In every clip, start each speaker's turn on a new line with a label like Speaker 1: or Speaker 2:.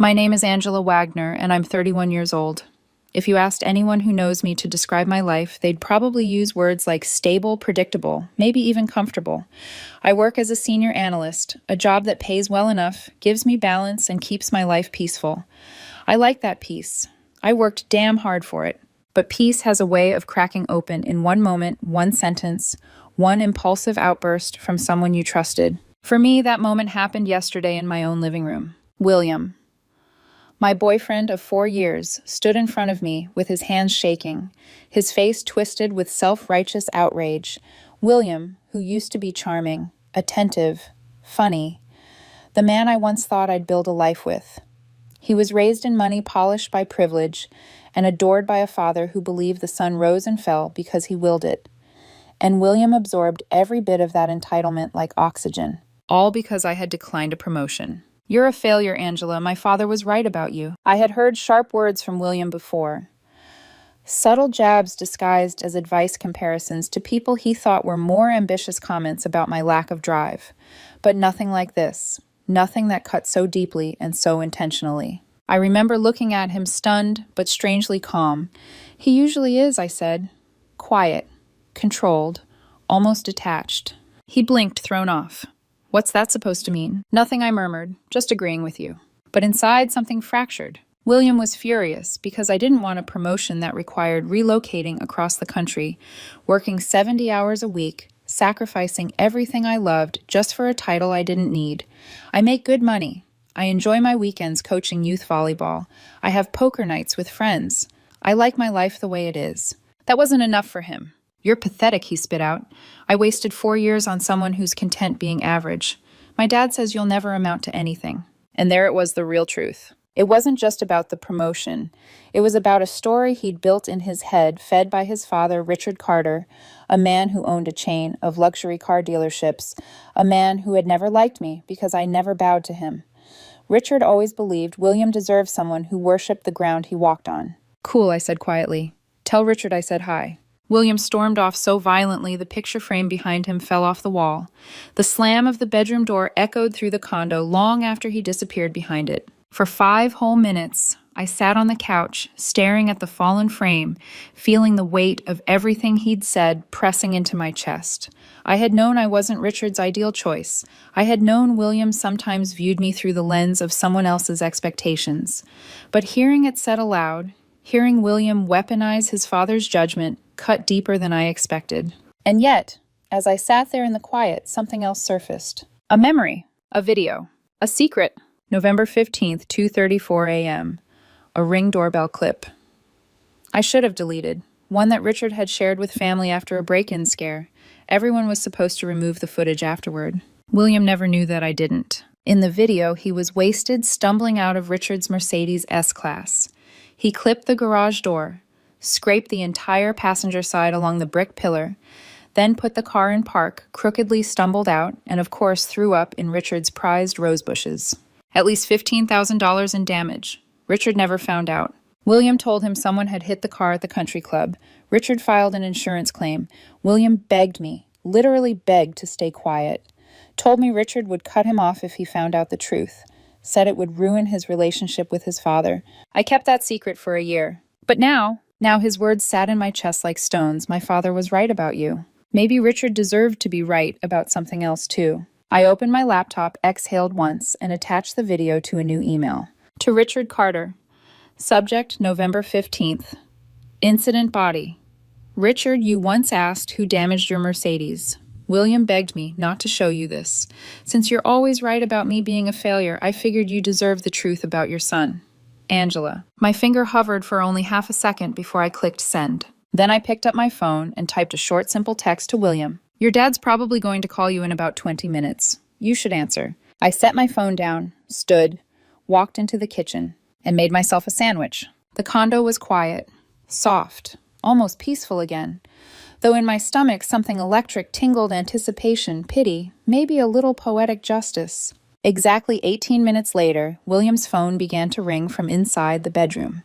Speaker 1: My name is Angela Wagner, and I'm 31 years old. If you asked anyone who knows me to describe my life, they'd probably use words like stable, predictable, maybe even comfortable. I work as a senior analyst, a job that pays well enough, gives me balance, and keeps my life peaceful. I like that peace. I worked damn hard for it. But peace has a way of cracking open in one moment, one sentence, one impulsive outburst from someone you trusted. For me, that moment happened yesterday in my own living room. William, my boyfriend of 4 years, stood in front of me with his hands shaking, his face twisted with self-righteous outrage. William, who used to be charming, attentive, funny, the man I once thought I'd build a life with. He was raised in money polished by privilege and adored by a father who believed the sun rose and fell because he willed it. And William absorbed every bit of that entitlement like oxygen. All because I had declined a promotion. You're a failure, Angela. My father was right about you. I had heard sharp words from William before. Subtle jabs disguised as advice comparisons to people he thought were more ambitious comments about my lack of drive. But nothing like this. Nothing that cut so deeply and so intentionally. I remember looking at him stunned, but strangely calm. He usually is, I said. Quiet, controlled, almost detached. He blinked, thrown off. What's that supposed to mean? Nothing, I murmured, just agreeing with you. But inside, something fractured. William was furious because I didn't want a promotion that required relocating across the country, working 70 hours a week, sacrificing everything I loved just for a title I didn't need. I make good money. I enjoy my weekends coaching youth volleyball. I have poker nights with friends. I like my life the way it is. That wasn't enough for him. You're pathetic, he spit out. I wasted 4 years on someone who's content being average. My dad says you'll never amount to anything. And there it was, the real truth. It wasn't just about the promotion. It was about a story he'd built in his head, fed by his father, Richard Carter, a man who owned a chain of luxury car dealerships, a man who had never liked me because I never bowed to him. Richard always believed William deserved someone who worshipped the ground he walked on. Cool, I said quietly. Tell Richard I said hi. William stormed off so violently the picture frame behind him fell off the wall. The slam of the bedroom door echoed through the condo long after he disappeared behind it. For 5 whole minutes, I sat on the couch, staring at the fallen frame, feeling the weight of everything he'd said pressing into my chest. I had known I wasn't Richard's ideal choice. I had known William sometimes viewed me through the lens of someone else's expectations. But hearing it said aloud, hearing William weaponize his father's judgment, cut deeper than I expected. And yet, as I sat there in the quiet, something else surfaced. A memory, a video, a secret. November 15th, 2:34 a.m. A Ring doorbell clip. I should have deleted. One that Richard had shared with family after a break-in scare. Everyone was supposed to remove the footage afterward. William never knew that I didn't. In the video, he was wasted, stumbling out of Richard's Mercedes S-Class. He clipped the garage door, scraped the entire passenger side along the brick pillar, then put the car in park, crookedly stumbled out, and of course threw up in Richard's prized rose bushes. At least $15,000 in damage. Richard never found out. William told him someone had hit the car at the country club. Richard filed an insurance claim. William begged me, literally begged, to stay quiet. Told me Richard would cut him off if he found out the truth. Said it would ruin his relationship with his father. I kept that secret for a year. But now his words sat in my chest like stones. My father was right about you. Maybe Richard deserved to be right about something else too. I opened my laptop, exhaled once, and attached the video to a new email. To Richard Carter. Subject, November 15th. Incident body. Richard, you once asked who damaged your Mercedes. William begged me not to show you this. Since you're always right about me being a failure, I figured you deserve the truth about your son. Angela. My finger hovered for only half a second before I clicked send. Then I picked up my phone and typed a short, simple text to William. Your dad's probably going to call you in about 20 minutes. You should answer. I set my phone down, stood, walked into the kitchen, and made myself a sandwich. The condo was quiet, soft, almost peaceful again. Though in my stomach something electric tingled anticipation, pity, maybe a little poetic justice. Exactly 18 minutes later, William's phone began to ring from inside the bedroom.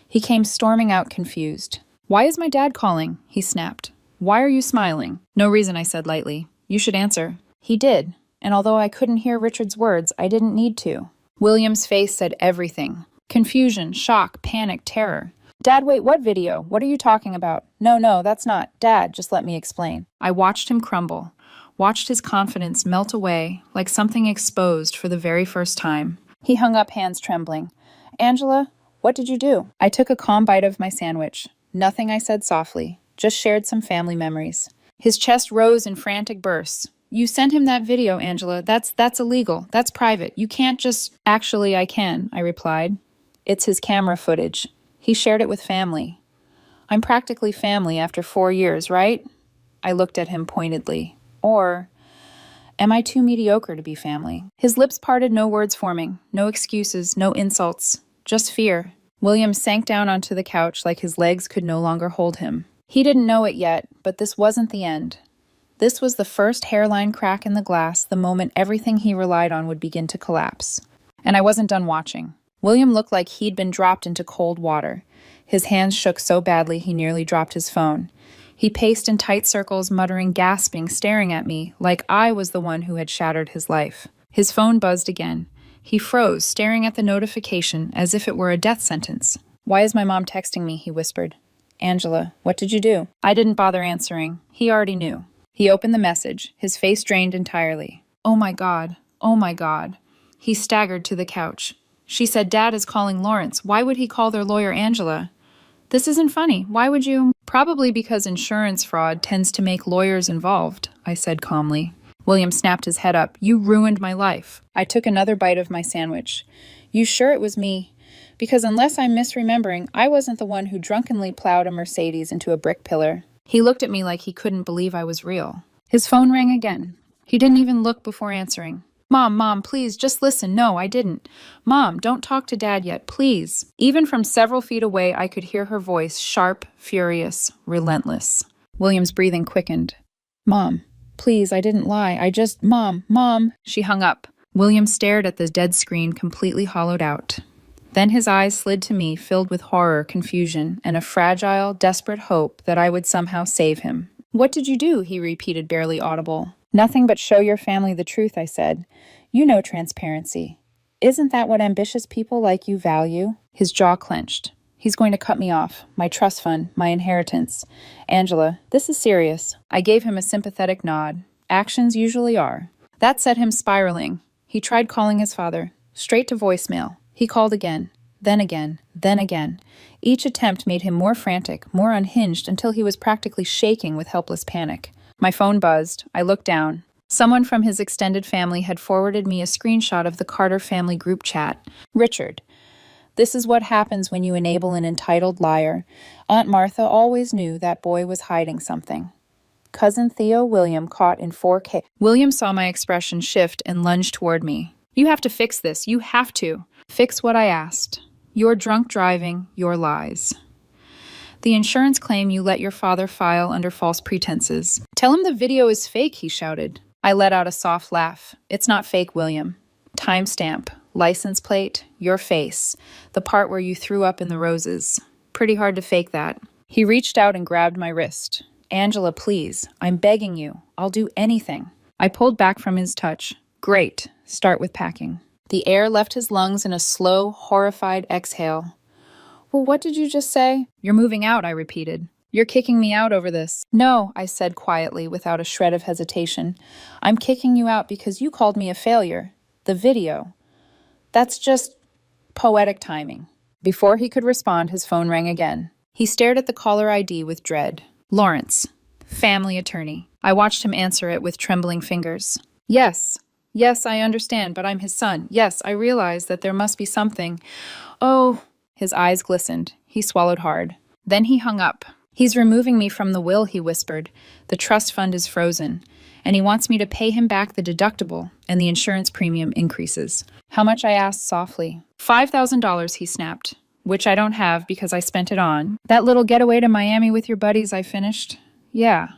Speaker 1: He came storming out confused. Why is my dad calling? He snapped. Why are you smiling? No reason, I said lightly. You should answer. He did, and although I couldn't hear Richard's words, I didn't need to. William's face said everything. Confusion, shock, panic, terror. Dad, wait, what video? What are you talking about? No, that's not. Dad, just let me explain. I watched him crumble, watched his confidence melt away like something exposed for the very first time. He hung up, hands trembling. Angela, what did you do? I took a calm bite of my sandwich. Nothing, I said softly. Just shared some family memories. His chest rose in frantic bursts. You sent him that video, Angela. That's illegal. That's private. You can't just... Actually, I can, I replied. It's his camera footage. He shared it with family. I'm practically family after 4 years, right? I looked at him pointedly. Or am I too mediocre to be family? His lips parted, no words forming, no excuses, no insults, just fear. William sank down onto the couch like his legs could no longer hold him. He didn't know it yet, but this wasn't the end. This was the first hairline crack in the glass, the moment everything he relied on would begin to collapse. And I wasn't done watching. William looked like he'd been dropped into cold water. His hands shook so badly he nearly dropped his phone. He paced in tight circles, muttering, gasping, staring at me, like I was the one who had shattered his life. His phone buzzed again. He froze, staring at the notification as if it were a death sentence. Why is my mom texting me? He whispered. Angela, what did you do? I didn't bother answering. He already knew. He opened the message, his face drained entirely. Oh my God. Oh my God. He staggered to the couch. She said, Dad is calling Lawrence. Why would he call their lawyer Angela? This isn't funny. Why would you? Probably because insurance fraud tends to make lawyers involved, I said calmly. William snapped his head up. You ruined my life. I took another bite of my sandwich. You sure it was me? Because unless I'm misremembering, I wasn't the one who drunkenly plowed a Mercedes into a brick pillar. He looked at me like he couldn't believe I was real. His phone rang again. He didn't even look before answering. Mom, please, just listen. No, I didn't. Mom, don't talk to Dad yet, please. Even from several feet away, I could hear her voice, sharp, furious, relentless. William's breathing quickened. Mom, please, I didn't lie. Mom. She hung up. William stared at the dead screen, completely hollowed out. Then his eyes slid to me, filled with horror, confusion, and a fragile, desperate hope that I would somehow save him. What did you do? He repeated, barely audible. Nothing but show your family the truth, I said. You know transparency. Isn't that what ambitious people like you value? His jaw clenched. He's going to cut me off. My trust fund, my inheritance. Angela, this is serious. I gave him a sympathetic nod. Actions usually are. That set him spiraling. He tried calling his father. Straight to voicemail. He called again. Then again. Then again. Each attempt made him more frantic, more unhinged, until he was practically shaking with helpless panic. My phone buzzed. I looked down. Someone from his extended family had forwarded me a screenshot of the Carter family group chat. Richard, this is what happens when you enable an entitled liar. Aunt Martha always knew that boy was hiding something. Cousin Theo William caught in 4K. William saw my expression shift and lunged toward me. You have to fix this. You have to. Fix what I asked. Your drunk driving, your lies. The insurance claim you let your father file under false pretenses. Tell him the video is fake, he shouted. I let out a soft laugh. It's not fake, William. Timestamp, license plate, your face, the part where you threw up in the roses. Pretty hard to fake that. He reached out and grabbed my wrist. Angela, please, I'm begging you. I'll do anything. I pulled back from his touch. Great. Start with packing. The air left his lungs in a slow, horrified exhale. Well, what did you just say? You're moving out, I repeated. You're kicking me out over this. No, I said quietly, without a shred of hesitation. I'm kicking you out because you called me a failure. The video. That's just poetic timing. Before he could respond, his phone rang again. He stared at the caller ID with dread. Lawrence, family attorney. I watched him answer it with trembling fingers. Yes, I understand, but I'm his son. Yes, I realize that there must be something. Oh, his eyes glistened. He swallowed hard. Then he hung up. He's removing me from the will, he whispered. The trust fund is frozen, and he wants me to pay him back the deductible, and the insurance premium increases. How much? I asked softly. $5,000, he snapped, which I don't have because I spent it on. That little getaway to Miami with your buddies, I finished. Yeah,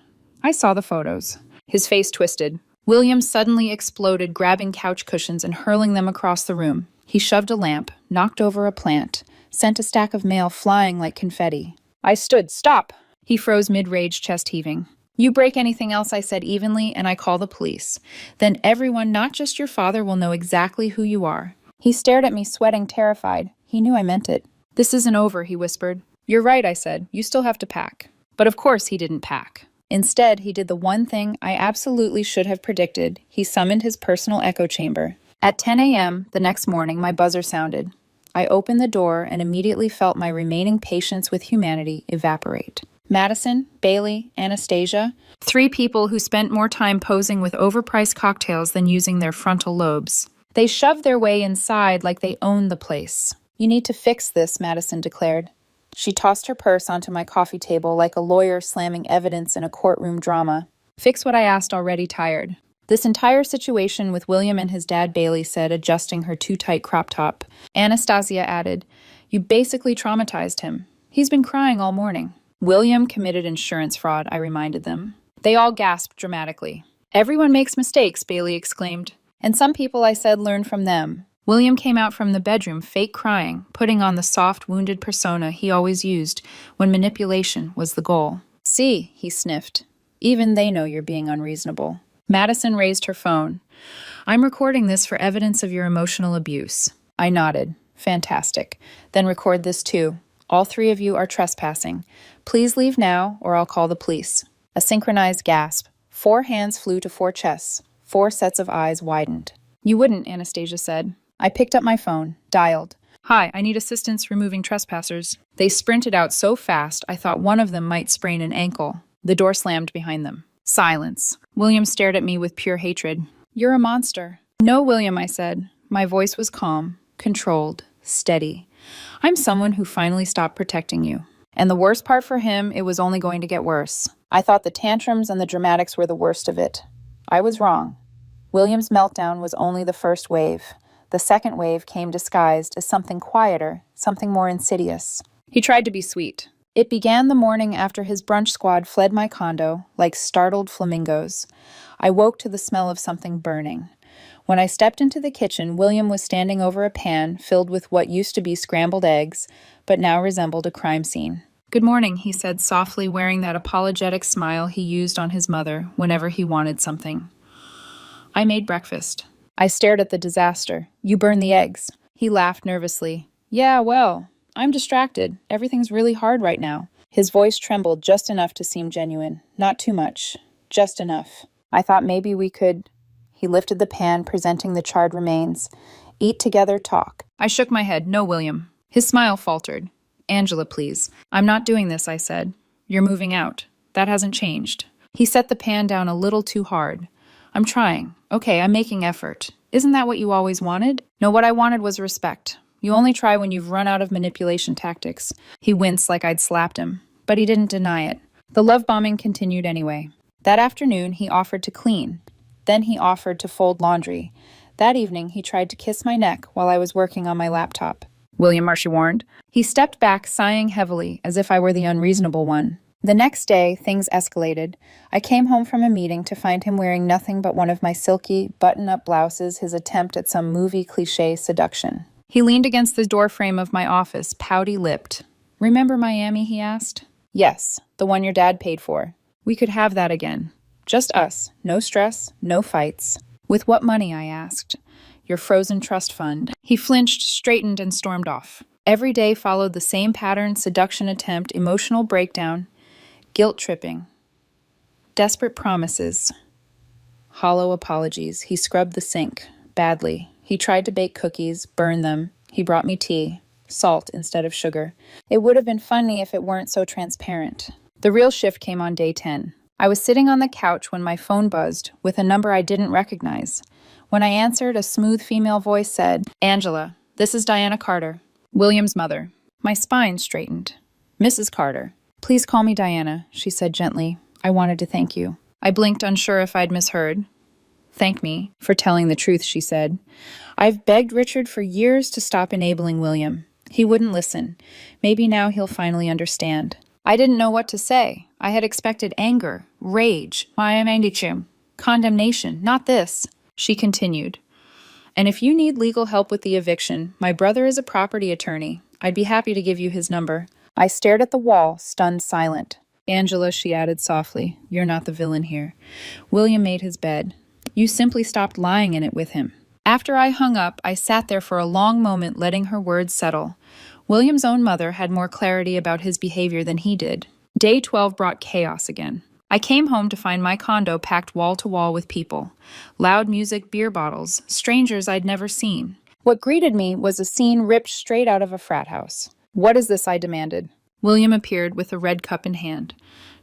Speaker 1: I saw the photos. His face twisted. William suddenly exploded, grabbing couch cushions and hurling them across the room. He shoved a lamp, knocked over a plant, sent a stack of mail flying like confetti. I stood. Stop! He froze mid-rage, chest heaving. You break anything else, I said evenly, and I call the police. Then everyone, not just your father, will know exactly who you are. He stared at me, sweating, terrified. He knew I meant it. "This isn't over," he whispered. "You're right," I said. "You still have to pack." But of course he didn't pack. Instead, he did the one thing I absolutely should have predicted. He summoned his personal echo chamber. At 10 a.m. the next morning, my buzzer sounded. I opened the door and immediately felt my remaining patience with humanity evaporate. Madison, Bailey, Anastasia, 3 people who spent more time posing with overpriced cocktails than using their frontal lobes. They shoved their way inside like they owned the place. "You need to fix this," Madison declared. She tossed her purse onto my coffee table like a lawyer slamming evidence in a courtroom drama. "Fix what I asked already, tired." This entire situation with William and his dad, Bailey said, adjusting her too tight crop top. Anastasia added, "You basically traumatized him. He's been crying all morning." William committed insurance fraud, I reminded them. They all gasped dramatically. "Everyone makes mistakes," Bailey exclaimed. "And some people," I said, "learn from them." William came out from the bedroom, fake crying, putting on the soft, wounded persona he always used when manipulation was the goal. "See," he sniffed. "Even they know you're being unreasonable." Madison raised her phone. "I'm recording this for evidence of your emotional abuse." I nodded. "Fantastic. Then record this too. All 3 of you are trespassing. Please leave now or I'll call the police." A synchronized gasp. 4 hands flew to 4 chests. 4 sets of eyes widened. "You wouldn't," Anastasia said. I picked up my phone, dialed. "Hi, I need assistance removing trespassers." They sprinted out so fast I thought one of them might sprain an ankle. The door slammed behind them. Silence. William stared at me with pure hatred. "You're a monster." "No, William," I said. My voice was calm, controlled, steady. "I'm someone who finally stopped protecting you." And the worst part for him, it was only going to get worse. I thought the tantrums and the dramatics were the worst of it. I was wrong. William's meltdown was only the first wave. The second wave came disguised as something quieter, something more insidious. He tried to be sweet. It began the morning after his brunch squad fled my condo, like startled flamingos. I woke to the smell of something burning. When I stepped into the kitchen, William was standing over a pan filled with what used to be scrambled eggs, but now resembled a crime scene. "Good morning," he said softly, wearing that apologetic smile he used on his mother whenever he wanted something. "I made breakfast." I stared at the disaster. "You burned the eggs." He laughed nervously. "Yeah, well, I'm distracted. Everything's really hard right now." His voice trembled just enough to seem genuine. Not too much. Just enough. I thought maybe we could... He lifted the pan, presenting the charred remains. "Eat together, talk." I shook my head. "No, William." His smile faltered. "Angela, please." "I'm not doing this," I said. "You're moving out. That hasn't changed." He set the pan down a little too hard. "I'm trying. Okay, I'm making effort. Isn't that what you always wanted?" "No, what I wanted was respect. You only try when you've run out of manipulation tactics." He winced like I'd slapped him, but he didn't deny it. The love bombing continued anyway. That afternoon, he offered to clean. Then he offered to fold laundry. That evening, he tried to kiss my neck while I was working on my laptop. "William," Marcia warned. He stepped back, sighing heavily, as if I were the unreasonable one. The next day, things escalated. I came home from a meeting to find him wearing nothing but one of my silky, button-up blouses, his attempt at some movie cliché seduction. He leaned against the doorframe of my office, pouty-lipped. "Remember Miami?" he asked. "Yes, the one your dad paid for. We could have that again. Just us. No stress, no fights." "With what money?" I asked. "Your frozen trust fund." He flinched, straightened, and stormed off. Every day followed the same pattern: seduction attempt, emotional breakdown, guilt-tripping, desperate promises, hollow apologies. He scrubbed the sink, badly. He tried to bake cookies, burn them. He brought me tea, salt instead of sugar. It would have been funny if it weren't so transparent. The real shift came on day 10. I was sitting on the couch when my phone buzzed, with a number I didn't recognize. When I answered, a smooth female voice said, "Angela, this is Diana Carter, William's mother." My spine straightened. "Mrs. Carter." "Please call me Diana," she said gently. "I wanted to thank you." I blinked, unsure if I'd misheard. "Thank me for telling the truth," she said. "I've begged Richard for years to stop enabling William. He wouldn't listen. Maybe now he'll finally understand." I didn't know what to say. I had expected anger, rage, condemnation, not this. She continued. "And if you need legal help with the eviction, my brother is a property attorney. I'd be happy to give you his number." I stared at the wall, stunned silent. "Angela," she added softly, "you're not the villain here. William made his bed. You simply stopped lying in it with him. After I hung up, I sat there for a long moment letting her words settle. William's own mother had more clarity about his behavior than he did. Day 12 brought chaos again. I came home to find my condo packed wall to wall with people. Loud music, beer bottles, strangers I'd never seen. What greeted me was a scene ripped straight out of a frat house. "What is this?" I demanded. William appeared with a red cup in hand.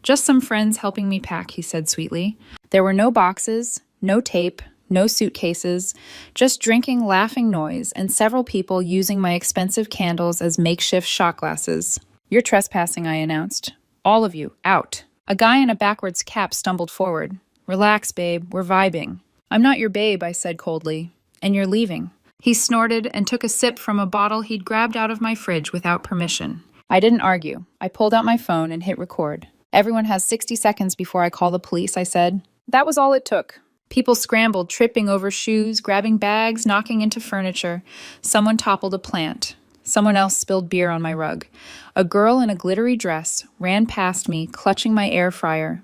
Speaker 1: "Just some friends helping me pack," he said sweetly. There were no boxes, no tape, no suitcases, just drinking, laughing noise, and several people using my expensive candles as makeshift shot glasses. "You're trespassing," I announced. "All of you, out." A guy in a backwards cap stumbled forward. "Relax, babe, we're vibing." "I'm not your babe," I said coldly. "And you're leaving." He snorted and took a sip from a bottle he'd grabbed out of my fridge without permission. I didn't argue. I pulled out my phone and hit record. "Everyone has 60 seconds before I call the police," I said. That was all it took. People scrambled, tripping over shoes, grabbing bags, knocking into furniture. Someone toppled a plant. Someone else spilled beer on my rug. A girl in a glittery dress ran past me, clutching my air fryer,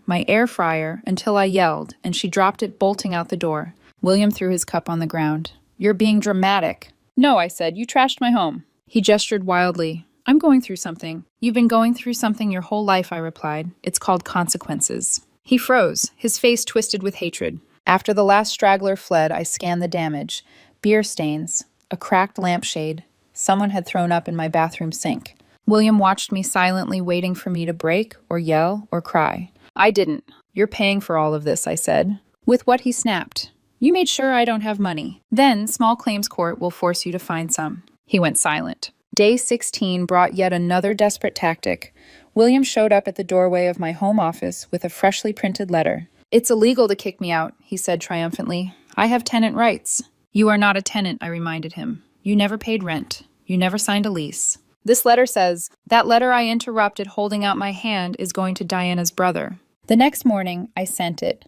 Speaker 1: until I yelled, and she dropped it, bolting out the door. William threw his cup on the ground. "You're being dramatic." "No," I said. "You trashed my home." He gestured wildly. "I'm going through something." "You've been going through something your whole life," I replied. "It's called consequences." He froze, his face twisted with hatred. After the last straggler fled, I scanned the damage. Beer stains, a cracked lampshade. Someone had thrown up in my bathroom sink. William watched me silently, waiting for me to break, or yell, or cry. I didn't. "You're paying for all of this," I said. With what, he snapped. "You made sure I don't have money. Then, small claims court will force you to find some." He went silent. Day 16 brought yet another desperate tactic. William showed up at the doorway of my home office with a freshly printed letter. "It's illegal to kick me out," he said triumphantly. "I have tenant rights." "You are not a tenant," I reminded him. "You never paid rent. You never signed a lease." "This letter says..." That letter, I interrupted, holding out my hand, "is going to Diana's brother." The next morning, I sent it.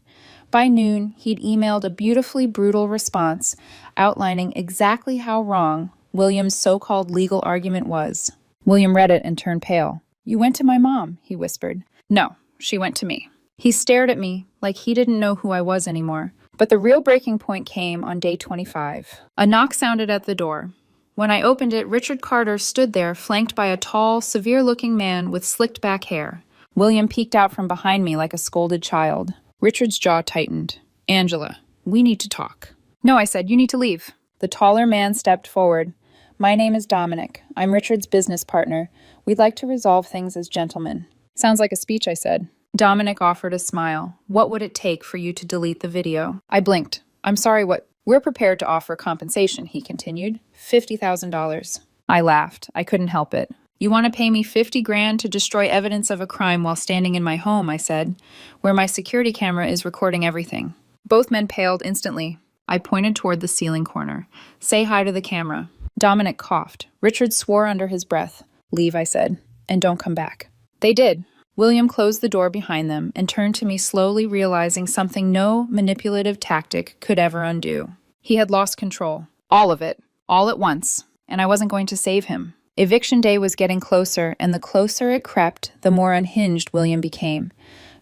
Speaker 1: By noon, he'd emailed a beautifully brutal response outlining exactly how wrong William's so-called legal argument was. William read it and turned pale. "You went to my mom," he whispered. "No, she went to me." He stared at me like he didn't know who I was anymore. But the real breaking point came on day 25. A knock sounded at the door. When I opened it, Richard Carter stood there, flanked by a tall, severe-looking man with slicked-back hair. William peeked out from behind me like a scolded child. Richard's jaw tightened. "Angela, we need to talk." "No," I said, "you need to leave." The taller man stepped forward. "My name is Dominic. I'm Richard's business partner. We'd like to resolve things as gentlemen." "Sounds like a speech," I said. Dominic offered a smile. "What would it take for you to delete the video?" I blinked. "I'm sorry, what?" "We're prepared to offer compensation," he continued. $50,000. I laughed. I couldn't help it. "You want to pay me 50 grand to destroy evidence of a crime while standing in my home," I said, "where my security camera is recording everything." Both men paled instantly. I pointed toward the ceiling corner. "Say hi to the camera." Dominic coughed. Richard swore under his breath. "Leave," I said, "and don't come back." They did. William closed the door behind them and turned to me, slowly realizing something no manipulative tactic could ever undo. He had lost control. All of it. All at once. And I wasn't going to save him. Eviction day was getting closer, and the closer it crept, the more unhinged William became.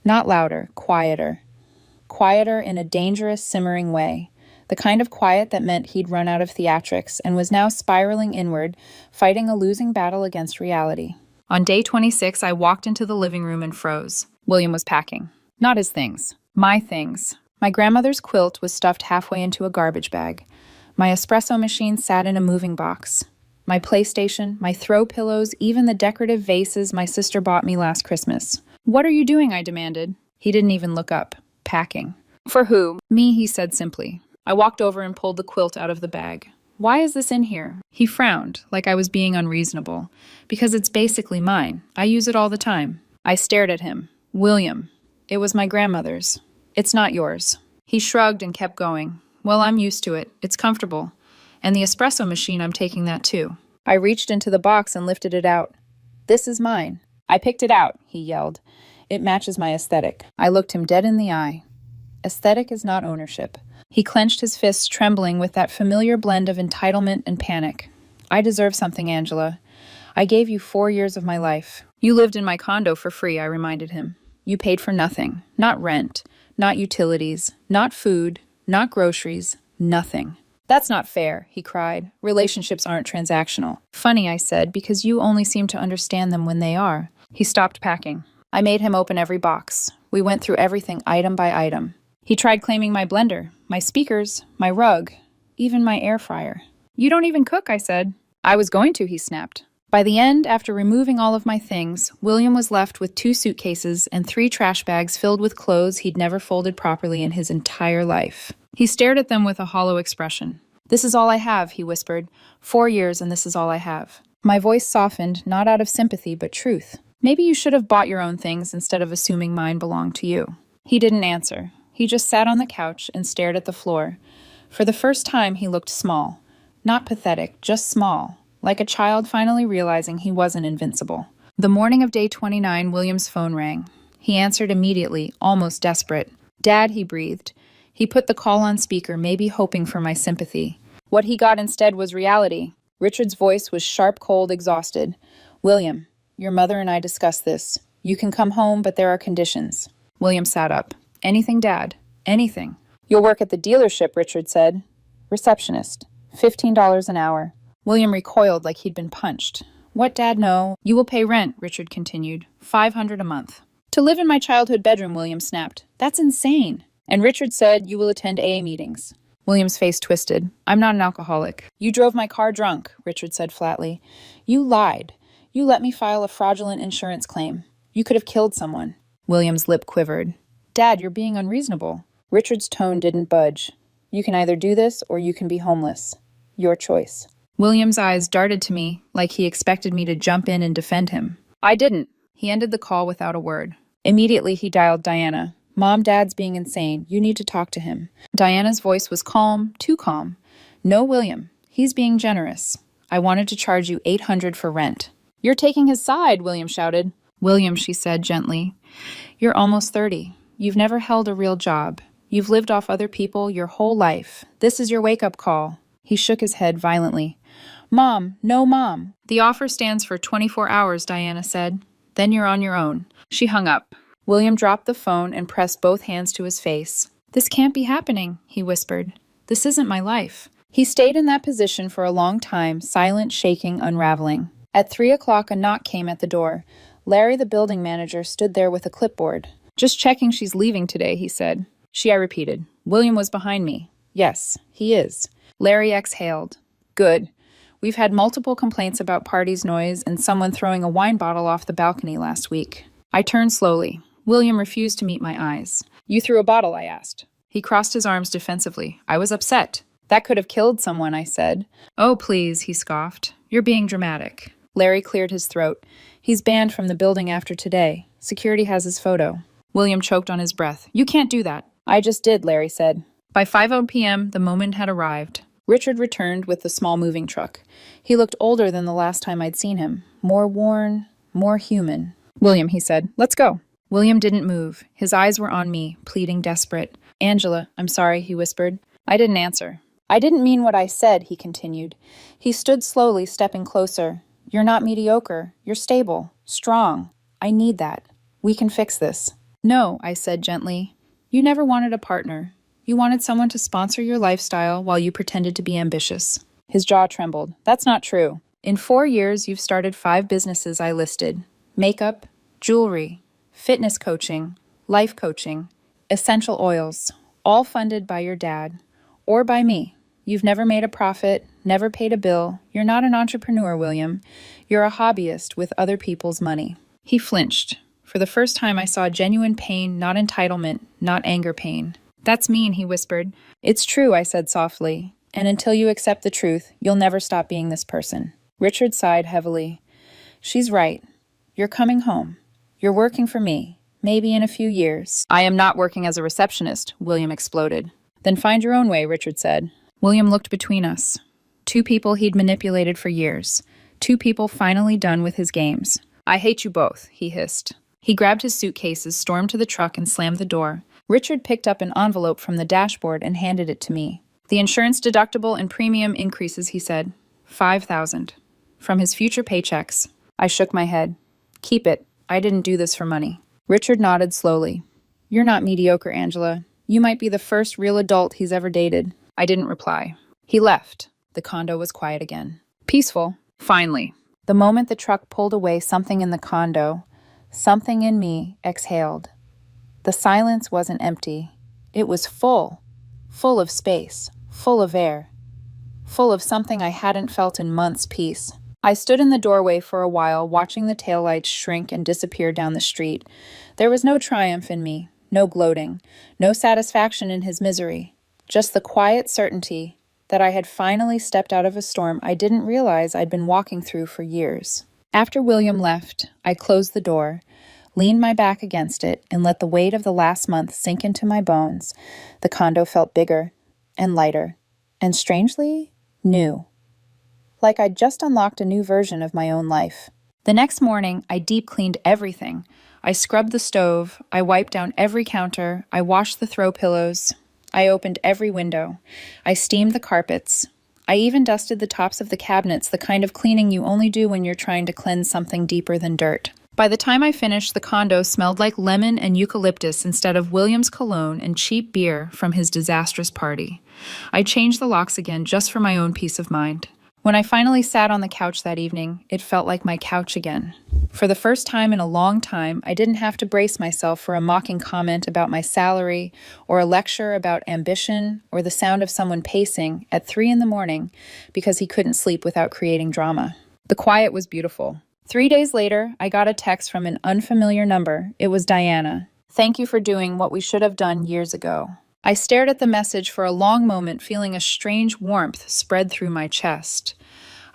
Speaker 1: Not louder, quieter. Quieter in a dangerous, simmering way. The kind of quiet that meant he'd run out of theatrics and was now spiraling inward, fighting a losing battle against reality. On day 26, I walked into the living room and froze. William was packing. Not his things. My things. My grandmother's quilt was stuffed halfway into a garbage bag. My espresso machine sat in a moving box. My PlayStation, my throw pillows, even the decorative vases my sister bought me last Christmas. "What are you doing?" I demanded. He didn't even look up. "Packing." "For who?" "Me," he said simply. I walked over and pulled the quilt out of the bag. "Why is this in here?" He frowned, like I was being unreasonable. "Because it's basically mine. I use it all the time." I stared at him. "William, it was my grandmother's. It's not yours." He shrugged and kept going. "Well, I'm used to it. It's comfortable. And the espresso machine, I'm taking that too." I reached into the box and lifted it out. "This is mine." "I picked it out," he yelled. "It matches my aesthetic." I looked him dead in the eye. Aesthetic is not ownership. He clenched his fists, trembling with that familiar blend of entitlement and panic. "I deserve something, Angela. I gave you 4 years of my life. You lived in my condo for free," I reminded him. "You paid for nothing. Not rent, not utilities, not food, not groceries, nothing. That's not fair, he cried. Relationships aren't transactional. Funny, I said, because you only seem to understand them when they are. He stopped packing. I made him open every box. We went through everything item by item. He tried claiming my blender, my speakers, my rug, even my air fryer. You don't even cook, I said. I was going to, he snapped. By the end, after removing all of my things, William was left with 2 suitcases and 3 trash bags filled with clothes he'd never folded properly in his entire life. He stared at them with a hollow expression. This is all I have, he whispered. 4 years and this is all I have. My voice softened, not out of sympathy, but truth. Maybe you should have bought your own things instead of assuming mine belonged to you. He didn't answer. He just sat on the couch and stared at the floor. For the first time, he looked small. Not pathetic, just small. Like a child finally realizing he wasn't invincible. The morning of day 29, William's phone rang. He answered immediately, almost desperate. Dad, he breathed. He put the call on speaker, maybe hoping for my sympathy. What he got instead was reality. Richard's voice was sharp, cold, exhausted. William, your mother and I discussed this. You can come home, but there are conditions. William sat up. Anything, Dad. Anything. You'll work at the dealership, Richard said. Receptionist. $15 an hour. William recoiled like he'd been punched. What, Dad? No. You will pay rent, Richard continued. $500 a month. To live in my childhood bedroom, William snapped. That's insane. And Richard said, you will attend AA meetings. William's face twisted. I'm not an alcoholic. You drove my car drunk, Richard said flatly. You lied. You let me file a fraudulent insurance claim. You could have killed someone. William's lip quivered. Dad, you're being unreasonable. Richard's tone didn't budge. You can either do this or you can be homeless. Your choice. William's eyes darted to me like he expected me to jump in and defend him. I didn't. He ended the call without a word. Immediately, he dialed Diana. Mom, Dad's being insane. You need to talk to him. Diana's voice was calm, too calm. No, William. He's being generous. I wanted to charge you $800 for rent. You're taking his side, William shouted. William, she said gently. You're almost 30. You've never held a real job. You've lived off other people your whole life. This is your wake-up call. He shook his head violently. Mom, no, Mom. The offer stands for 24 hours, Diana said. Then you're on your own. She hung up. William dropped the phone and pressed both hands to his face. This can't be happening, he whispered. This isn't my life. He stayed in that position for a long time, silent, shaking, unraveling. At 3 o'clock, a knock came at the door. Larry, the building manager, stood there with a clipboard. Just checking she's leaving today, he said. I repeated. William was behind me. Yes, he is. Larry exhaled. Good. We've had multiple complaints about party's noise and someone throwing a wine bottle off the balcony last week. I turned slowly. William refused to meet my eyes. You threw a bottle, I asked. He crossed his arms defensively. I was upset. That could have killed someone, I said. Oh, please, he scoffed. You're being dramatic. Larry cleared his throat. He's banned from the building after today. Security has his photo. William choked on his breath. You can't do that. I just did, Larry said. By 5 p.m., the moment had arrived. Richard returned with the small moving truck. He looked older than the last time I'd seen him. More worn, more human. William, he said, let's go. William didn't move. His eyes were on me, pleading desperate. Angela, I'm sorry, he whispered. I didn't answer. I didn't mean what I said, he continued. He stood slowly, stepping closer. You're not mediocre. You're stable, strong. I need that. We can fix this. No, I said gently. You never wanted a partner. You wanted someone to sponsor your lifestyle while you pretended to be ambitious. His jaw trembled. That's not true. In 4 years, you've started 5 businesses I listed. Makeup, jewelry, fitness coaching, life coaching, essential oils, all funded by your dad or by me. You've never made a profit, never paid a bill. You're not an entrepreneur, William. You're a hobbyist with other people's money. He flinched. For the first time, I saw genuine pain, not entitlement, not anger pain. That's mean, he whispered. It's true, I said softly. And until you accept the truth, you'll never stop being this person. Richard sighed heavily. She's right. You're coming home. You're working for me. Maybe in a few years. I am not working as a receptionist, William exploded. Then find your own way, Richard said. William looked between us. 2 people he'd manipulated for years. 2 people finally done with his games. I hate you both, he hissed. He grabbed his suitcases, stormed to the truck, and slammed the door. Richard picked up an envelope from the dashboard and handed it to me. The insurance deductible and premium increases, he said. $5,000. From his future paychecks. I shook my head. Keep it. I didn't do this for money. Richard nodded slowly. You're not mediocre, Angela. You might be the first real adult he's ever dated. I didn't reply. He left. The condo was quiet again. Peaceful. Finally. The moment the truck pulled away, something in the condo, something in me exhaled. The silence wasn't empty. It was full. Full of space. Full of air. Full of something I hadn't felt in months. Peace. I stood in the doorway for a while, watching the taillights shrink and disappear down the street. There was no triumph in me, no gloating, no satisfaction in his misery. Just the quiet certainty that I had finally stepped out of a storm I didn't realize I'd been walking through for years. After William left, I closed the door, leaned my back against it, and let the weight of the last month sink into my bones. The condo felt bigger and lighter, and strangely, new. Like I'd just unlocked a new version of my own life. The next morning, I deep cleaned everything. I scrubbed the stove, I wiped down every counter, I washed the throw pillows, I opened every window, I steamed the carpets. I even dusted the tops of the cabinets, the kind of cleaning you only do when you're trying to cleanse something deeper than dirt. By the time I finished, the condo smelled like lemon and eucalyptus instead of William's cologne and cheap beer from his disastrous party. I changed the locks again just for my own peace of mind. When I finally sat on the couch that evening, it felt like my couch again. For the first time in a long time, I didn't have to brace myself for a mocking comment about my salary, or a lecture about ambition, or the sound of someone pacing at 3 a.m. because he couldn't sleep without creating drama. The quiet was beautiful. 3 days later, I got a text from an unfamiliar number. It was Diana. "Thank you for doing what we should have done years ago." I stared at the message for a long moment, feeling a strange warmth spread through my chest.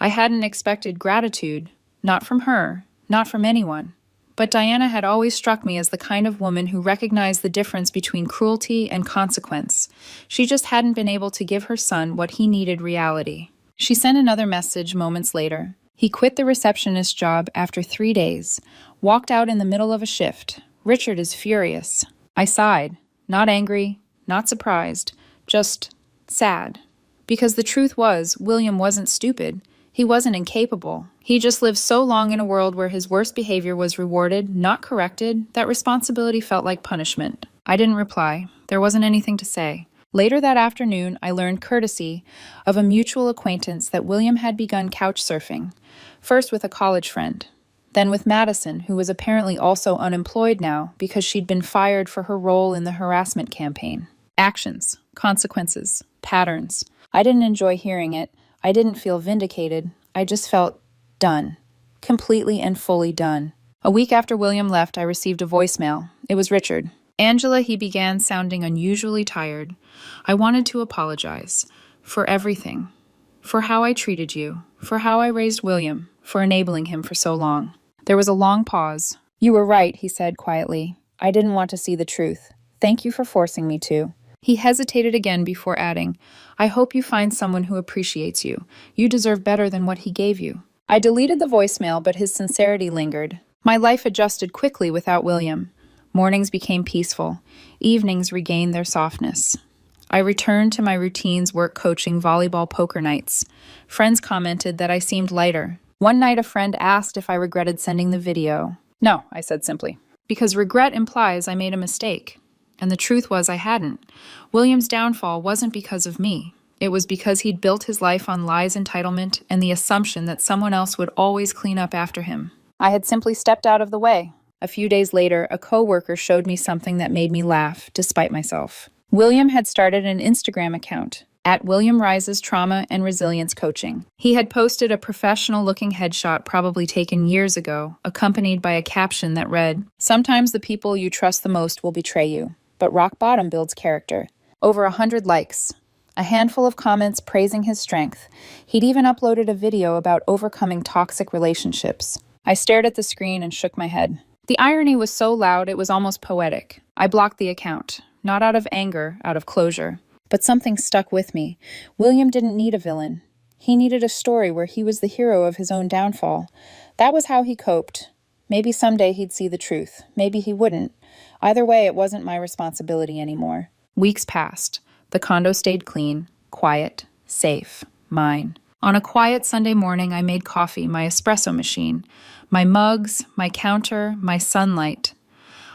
Speaker 1: I hadn't expected gratitude, not from her, not from anyone. But Diana had always struck me as the kind of woman who recognized the difference between cruelty and consequence. She just hadn't been able to give her son what he needed: reality. She sent another message moments later. He quit the receptionist job after 3 days, walked out in the middle of a shift. Richard is furious. I sighed, not angry, not surprised, just sad. Because the truth was, William wasn't stupid. He wasn't incapable. He just lived so long in a world where his worst behavior was rewarded, not corrected, that responsibility felt like punishment. I didn't reply. There wasn't anything to say. Later that afternoon, I learned courtesy of a mutual acquaintance that William had begun couch surfing, first with a college friend, then with Madison, who was apparently also unemployed now because she'd been fired for her role in the harassment campaign. Actions, consequences, patterns. I didn't enjoy hearing it. I didn't feel vindicated. I just felt done. Completely and fully done. A week after William left, I received a voicemail. It was Richard. "Angela," he began, sounding unusually tired. "I wanted to apologize. For everything. For how I treated you. For how I raised William. For enabling him for so long." There was a long pause. "You were right," he said quietly. "I didn't want to see the truth. Thank you for forcing me to." He hesitated again before adding, "I hope you find someone who appreciates you. You deserve better than what he gave you." I deleted the voicemail, but his sincerity lingered. My life adjusted quickly without William. Mornings became peaceful. Evenings regained their softness. I returned to my routines: work, coaching, volleyball, poker nights. Friends commented that I seemed lighter. One night a friend asked if I regretted sending the video. "No," I said simply, because regret implies I made a mistake. And the truth was I hadn't. William's downfall wasn't because of me. It was because he'd built his life on lies, entitlement, and the assumption that someone else would always clean up after him. I had simply stepped out of the way. A few days later, a coworker showed me something that made me laugh, despite myself. William had started an Instagram account, @WilliamRises Trauma and Resilience Coaching. He had posted a professional-looking headshot probably taken years ago, accompanied by a caption that read, "Sometimes the people you trust the most will betray you, but rock bottom builds character." Over 100 likes. A handful of comments praising his strength. He'd even uploaded a video about overcoming toxic relationships. I stared at the screen and shook my head. The irony was so loud it was almost poetic. I blocked the account, not out of anger, out of closure. But something stuck with me. William didn't need a villain. He needed a story where he was the hero of his own downfall. That was how he coped. Maybe someday he'd see the truth. Maybe he wouldn't. Either way, it wasn't my responsibility anymore. Weeks passed. The condo stayed clean, quiet, safe, mine. On a quiet Sunday morning, I made coffee, my espresso machine, my mugs, my counter, my sunlight.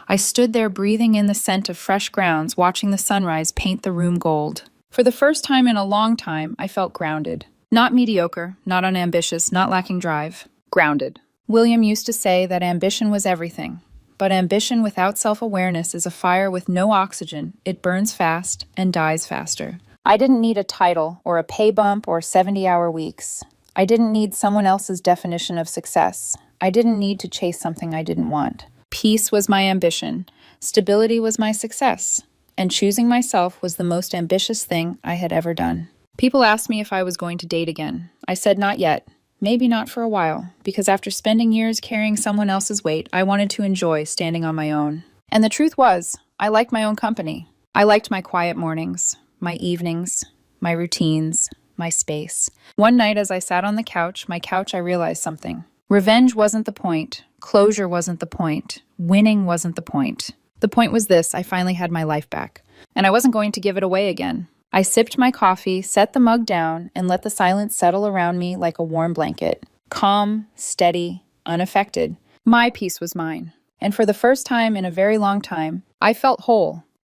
Speaker 1: I stood there breathing in the scent of fresh grounds, watching the sunrise paint the room gold. For the first time in a long time, I felt grounded. Not mediocre, not unambitious, not lacking drive. Grounded. William used to say that ambition was everything. But ambition without self-awareness is a fire with no oxygen. It burns fast and dies faster. I didn't need a title or a pay bump or 70-hour weeks. I didn't need someone else's definition of success. I didn't need to chase something I didn't want. Peace was my ambition. Stability was my success. And choosing myself was the most ambitious thing I had ever done. People asked me if I was going to date again. I said not yet. Maybe not for a while, because after spending years carrying someone else's weight, I wanted to enjoy standing on my own. And the truth was, I liked my own company. I liked my quiet mornings, my evenings, my routines, my space. One night as I sat on the couch, I realized something. Revenge wasn't the point. Closure wasn't the point. Winning wasn't the point. The point was this: I finally had my life back. And I wasn't going to give it away again. I sipped my coffee, set the mug down, and let the silence settle around me like a warm blanket. Calm, steady, unaffected. My peace was mine. And for the first time in a very long time, I felt whole.